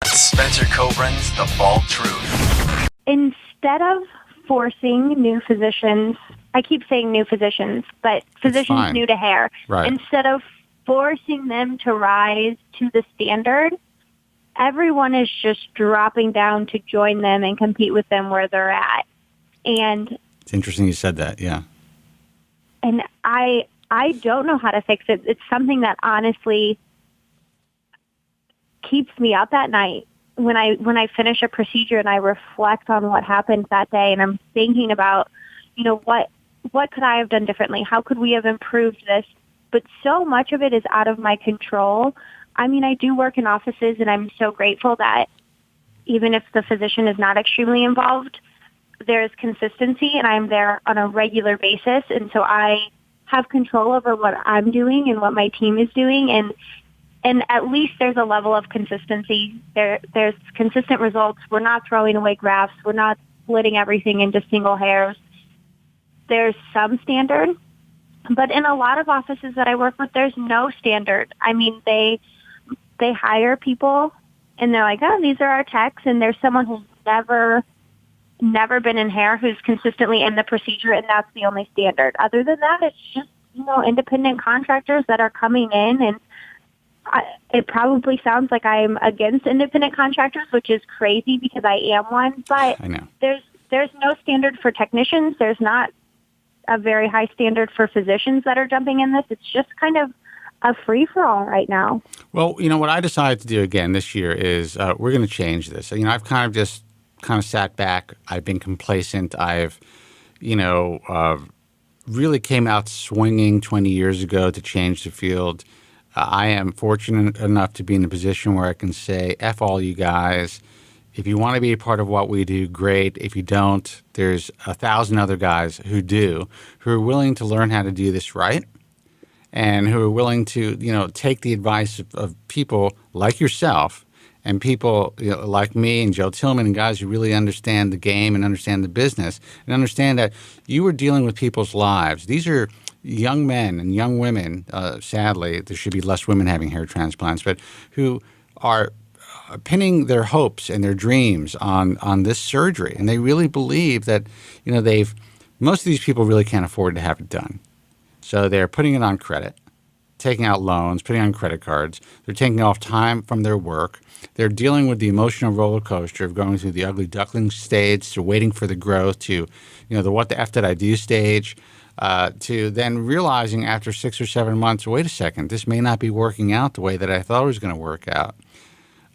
Spencer Coburn's The Bald Truth. Instead of forcing new physicians, I keep saying new physicians, but physicians new to hair, right. Instead of forcing them to rise to the standard, everyone is just dropping down to join them and compete with them where they're at. And it's interesting you said that, yeah. And I don't know how to fix it. It's something that honestly keeps me up at night when I finish a procedure and I reflect on what happened that day, and I'm thinking about, what could I have done differently? How could we have improved this? But so much of it is out of my control. I mean, I do work in offices, and I'm so grateful that even if the physician is not extremely involved, there's consistency, and I'm there on a regular basis. And so I have control over what I'm doing and what my team is doing. And at least there's a level of consistency. There's consistent results. We're not throwing away grafts. We're not splitting everything into single hairs. There's some standard. But in a lot of offices that I work with, there's no standard. I mean, they hire people, and they're like, oh, these are our techs, and there's someone who's never been in hair who's consistently in the procedure, and that's the only standard. Other than that, it's just, independent contractors that are coming in, and it probably sounds like I'm against independent contractors, which is crazy because I am one, but I know. There's no standard for technicians. There's not a very high standard for physicians that are jumping in this. It's just kind of a free-for-all right now. Well, what I decided to do again this year is we're going to change this. I've kind of sat back. I've been complacent. I've, really came out swinging 20 years ago to change the field. I am fortunate enough to be in a position where I can say, F all you guys. If you want to be a part of what we do, great. If you don't, there's 1,000 other guys who do, who are willing to learn how to do this right, and who are willing to, take the advice of people like yourself and people like me and Joe Tillman and guys who really understand the game and understand the business and understand that you are dealing with people's lives. These are young men and young women, sadly, there should be less women having hair transplants, but who are pinning their hopes and their dreams on this surgery. And they really believe that, most of these people really can't afford to have it done. So they're putting it on credit, taking out loans, putting on credit cards. They're taking off time from their work. They're dealing with the emotional roller coaster of going through the ugly duckling stage to waiting for the growth to, the what the F did I do stage, to then realizing after 6 or 7 months, wait a second, this may not be working out the way that I thought it was going to work out.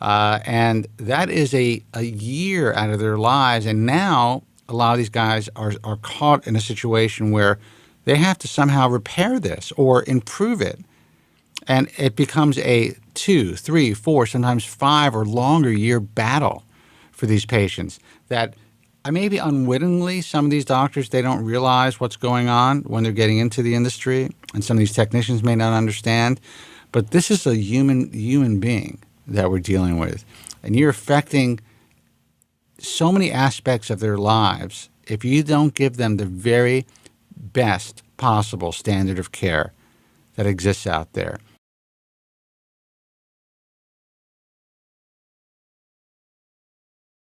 And that is a year out of their lives. And now a lot of these guys are caught in a situation where they have to somehow repair this or improve it. And it becomes a 2, 3, 4, sometimes 5 or longer year battle for these patients that maybe unwittingly some of these doctors, they don't realize what's going on when they're getting into the industry, and some of these technicians may not understand. But this is a human being that we're dealing with, and you're affecting so many aspects of their lives if you don't give them the very best possible standard of care that exists out there.